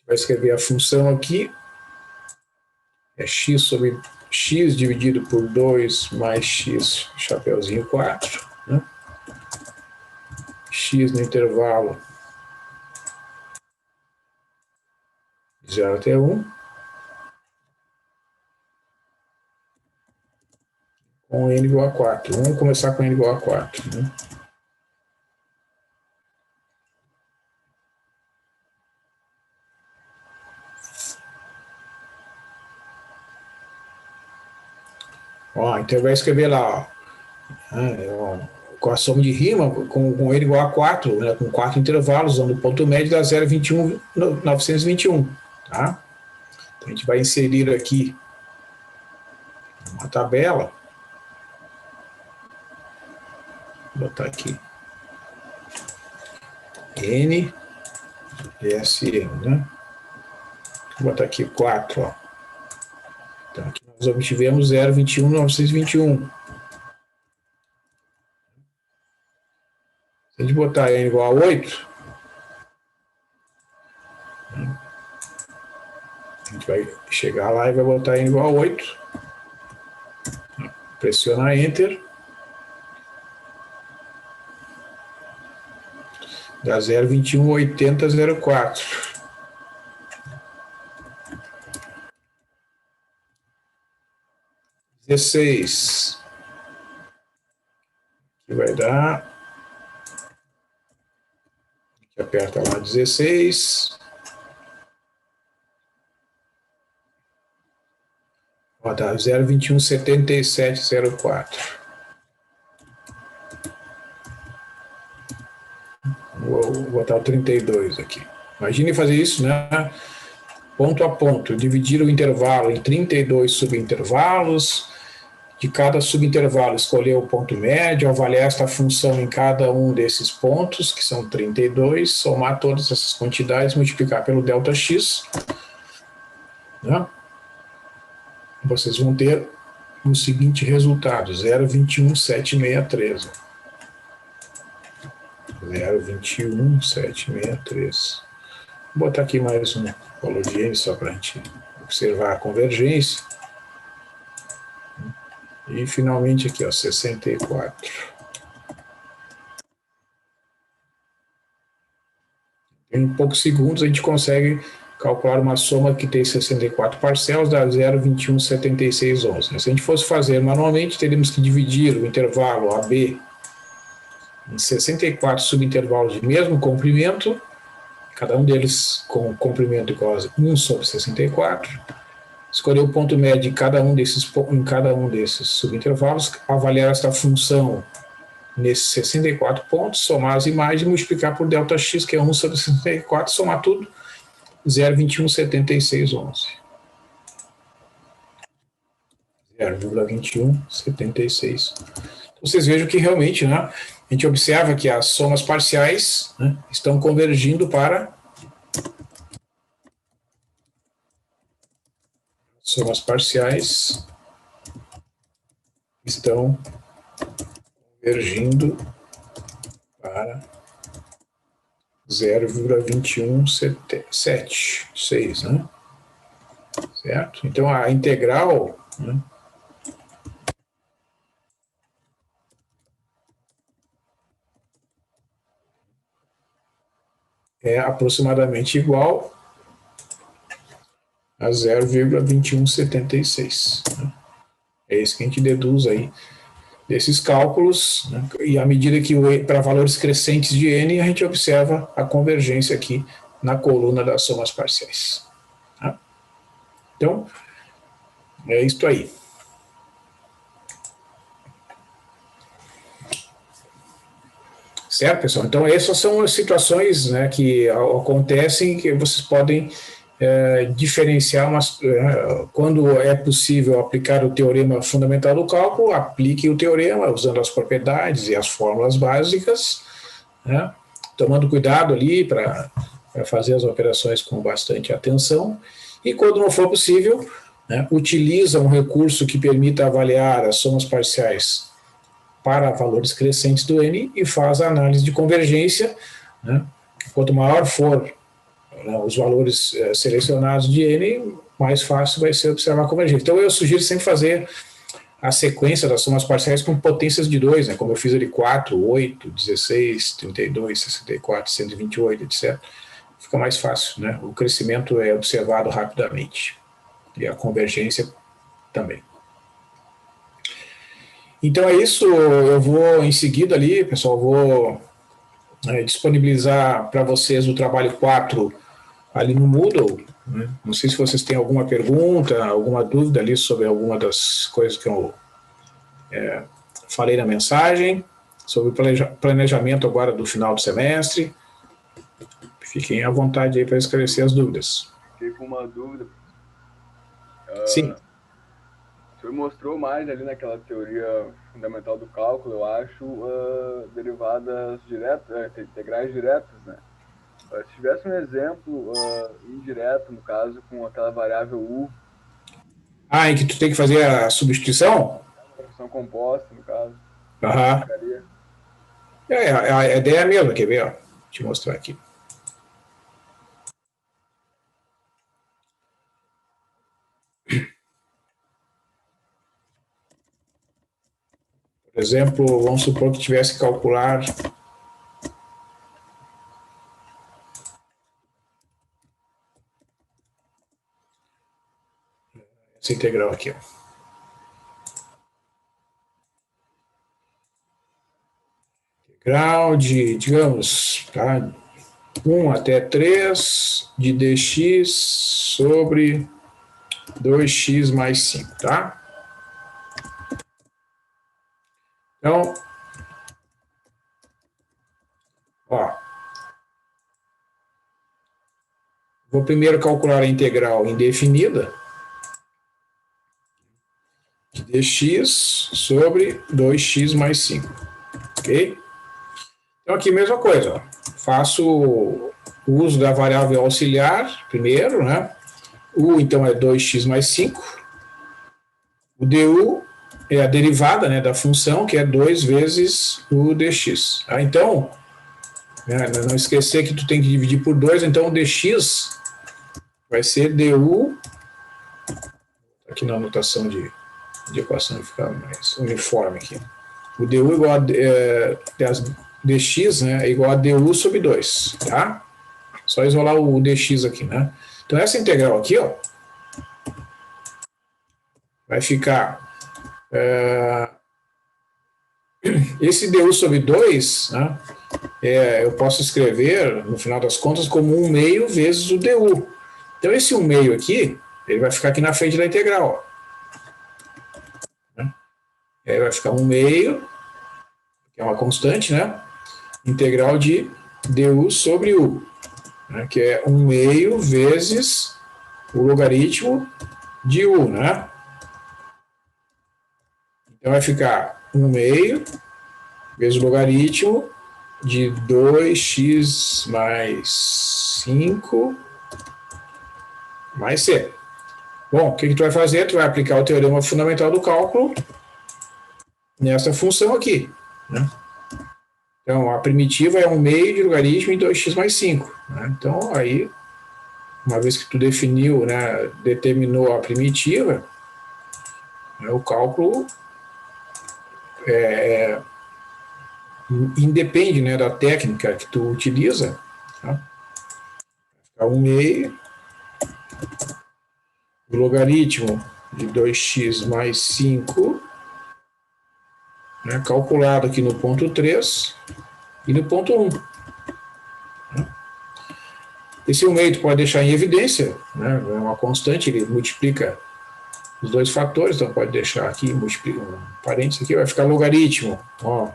Vai escrever a função aqui, é x sobre x dividido por 2 mais x, chapeuzinho 4, né? X no intervalo de 0 até 1, com n igual a 4. Vamos começar com n igual a 4. Né? Ó, então vai escrever lá, ó, com a soma de Riemann, com n igual a 4, né, com 4 intervalos, usando o ponto médio dá 0,21,921. Tá? Então a gente vai inserir aqui uma tabela. Vou botar aqui N, SN, né? Vou botar aqui 4, ó. Então aqui nós obtivemos 0,21,921. Se a gente botar N igual a 8, a gente vai chegar lá e vai botar N igual a 8. Pressionar Enter. Dá 0,21,80,04. 16, que vai dar, que aperta lá 16, ó, dá 0,217704. Vou botar o 32 aqui. Imagine fazer isso, né? Ponto a ponto, dividir o intervalo em 32 subintervalos, de cada subintervalo escolher o ponto médio, avaliar esta função em cada um desses pontos, que são 32, somar todas essas quantidades, multiplicar pelo ΔX, né? Vocês vão ter o seguinte resultado, 0,21763. 0,21763. Vou botar aqui mais um valor de N só para a gente observar a convergência. E finalmente aqui, ó, 64. Em poucos segundos a gente consegue calcular uma soma que tem 64 parcelas, dá 0,217611. Se a gente fosse fazer manualmente, teríamos que dividir o intervalo AB em 64 subintervalos de mesmo comprimento, cada um deles com comprimento igual a 1 sobre 64, escolher o ponto médio em cada um desses subintervalos, avaliar esta função nesses 64 pontos, somar as imagens e multiplicar por ΔX, que é 1 sobre 64, somar tudo, 0,217611. 0,2176. Vocês vejam que realmente, né, a gente observa que as somas parciais, né, estão convergindo para somas parciais estão convergindo para 0,2176, né? Certo? Então a integral, né, é aproximadamente igual a 0,2176. Né? É isso que a gente deduz aí desses cálculos, né? E à medida que para valores crescentes de n, a gente observa a convergência aqui na coluna das somas parciais. Tá? Então, é isso aí. Certo, pessoal? Então, essas são as situações, né, que acontecem, que vocês podem diferenciar, quando é possível aplicar o teorema fundamental do cálculo, aplique o teorema usando as propriedades e as fórmulas básicas, né, tomando cuidado ali para fazer as operações com bastante atenção, e quando não for possível, né, utiliza um recurso que permita avaliar as somas parciais para valores crescentes do N e faz a análise de convergência, né? Quanto maior for, né, os valores selecionados de N, mais fácil vai ser observar a convergência. Então eu sugiro sempre fazer a sequência das somas parciais com potências de 2, né, como eu fiz ali 4, 8, 16, 32, 64, 128, etc. Fica mais fácil, né? O crescimento é observado rapidamente e a convergência também. Então é isso, eu vou em seguida ali, pessoal, vou disponibilizar para vocês o trabalho 4 ali no Moodle, né? Não sei se vocês têm alguma pergunta, alguma dúvida ali sobre alguma das coisas que eu falei na mensagem, sobre o planejamento agora do final do semestre. Fiquem à vontade aí para esclarecer as dúvidas. Fiquei com uma dúvida. Sim. O senhor mostrou mais ali naquela teoria fundamental do cálculo, eu acho, derivadas diretas, integrais diretas, né? Se tivesse um exemplo indireto, no caso, com aquela variável u. Ah, em que tu tem que fazer a substituição? Uma função composta, no caso. Aham. A ideia é a mesma, quer ver? Ó? Vou te mostrar aqui. Por exemplo, vamos supor que tivesse que calcular essa integral aqui. Ó. Grau de, digamos, tá? 1 até 3 de dx sobre 2x mais 5, tá? Então, ó, vou primeiro calcular a integral indefinida de dx sobre 2x mais 5, ok? Então, aqui mesma coisa, ó. Faço o uso da variável auxiliar primeiro, né? U, então, é 2x mais 5. O du é a derivada, né, da função, que é 2 vezes o dx. Tá? Então, né, não esquecer que tu tem que dividir por 2, então o dx vai ser du, aqui na anotação de equação ficar mais uniforme aqui. O du igual a dx, né, é igual a du sobre 2, tá? Só isolar o dx aqui, né? Então essa integral aqui, ó, vai ficar esse du sobre 2, né, eu posso escrever, no final das contas, como 1 meio vezes o du. Então esse 1 meio aqui, ele vai ficar aqui na frente da integral, ó. Aí vai ficar 1 meio, que é uma constante, né? Integral de du sobre u, né? Que é 1 meio vezes o logaritmo de u, né? Então vai ficar 1 meio vezes o logaritmo de 2x mais 5 mais c. Bom, o que tu vai fazer? Tu vai aplicar o teorema fundamental do cálculo nessa função aqui, né? Então, a primitiva é 1 meio de logaritmo de 2x mais 5. Né? Então, aí, uma vez que tu definiu, né, determinou a primitiva, né, o cálculo independe, né, da técnica que tu utiliza. Tá? 1 meio do logaritmo de 2x mais 5, né, calculado aqui no ponto 3 e no ponto 1. Esse 1 meio tu pode deixar em evidência, né, é uma constante, ele multiplica os dois fatores, então pode deixar aqui, multiplica um parênteses aqui, vai ficar logaritmo, ó,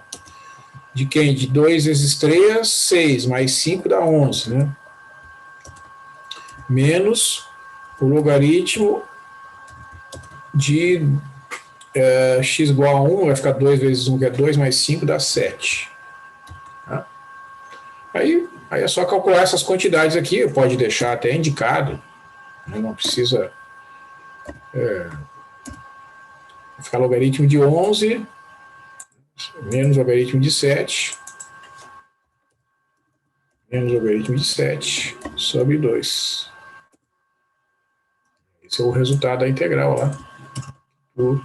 de quem? De 2 vezes 3, 6, mais 5 dá 11, né? Menos o logaritmo de x igual a 1, vai ficar 2 vezes 1, que é 2, mais 5 dá 7. Tá? Aí é só calcular essas quantidades aqui, pode deixar até indicado, né? Não precisa ficar logaritmo de 11 menos logaritmo de 7 menos logaritmo de 7 sobre 2. Esse é o resultado da integral lá que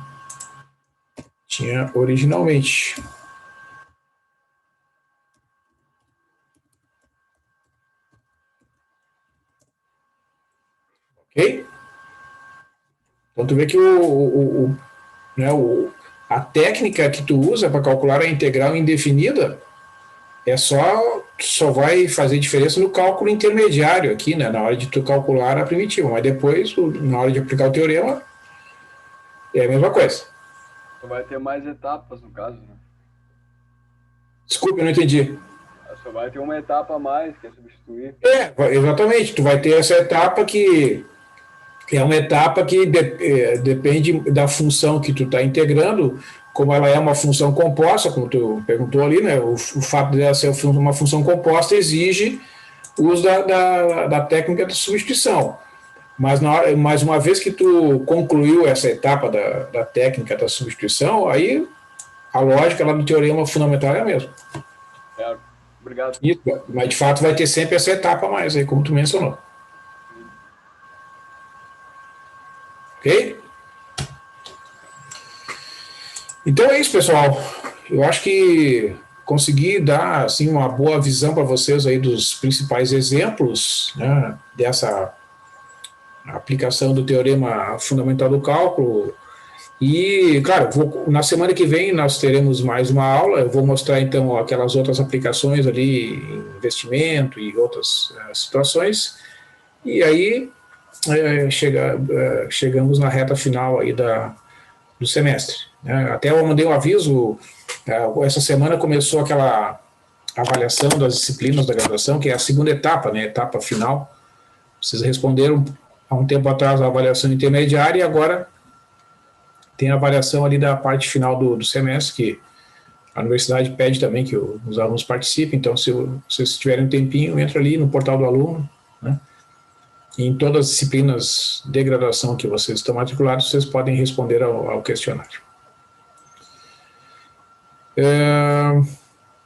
tinha originalmente. Ok? Então tu vê que né, a técnica que tu usa para calcular a integral indefinida só vai fazer diferença no cálculo intermediário aqui, né, na hora de tu calcular a primitiva, mas depois, na hora de aplicar o teorema, é a mesma coisa. Só vai ter mais etapas, no caso, né? Desculpa, eu não entendi. Só vai ter uma etapa a mais, que é substituir. Exatamente. Tu vai ter essa etapa que é uma etapa que depende da função que tu está integrando, como ela é uma função composta, como tu perguntou ali, né? O fato dela ser uma função composta exige o uso da técnica de substituição. Mas uma vez que tu concluiu essa etapa da técnica da substituição, aí a lógica lá do teorema fundamental é a mesma. Obrigado. Isso, mas de fato vai ter sempre essa etapa a mais, aí, como tu mencionou. Ok? Então é isso, pessoal. Eu acho que consegui dar assim, uma boa visão para vocês aí dos principais exemplos, né, dessa aplicação do teorema fundamental do cálculo. E, claro, na semana que vem nós teremos mais uma aula, eu vou mostrar então aquelas outras aplicações ali, investimento e outras situações, e aí chegamos na reta final aí do semestre. Né? Até eu mandei um aviso, essa semana começou aquela avaliação das disciplinas da graduação, que é a segunda etapa, né, etapa final. Vocês responderam há um tempo atrás a avaliação intermediária e agora tem a avaliação ali da parte final do semestre, que a universidade pede também que os alunos participem, então se vocês tiverem um tempinho, entra ali no portal do aluno, né? E em todas as disciplinas de graduação que vocês estão matriculados, vocês podem responder ao questionário.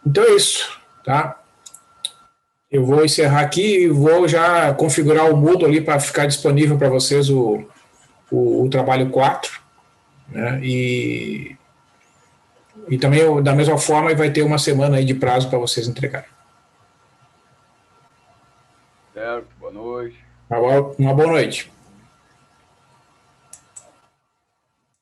Então é isso, tá? Eu vou encerrar aqui e vou já configurar o Moodle ali para ficar disponível para vocês o trabalho 4, né? E também, da mesma forma, vai ter uma semana aí de prazo para vocês entregarem. Certo, boa noite. Uma boa noite.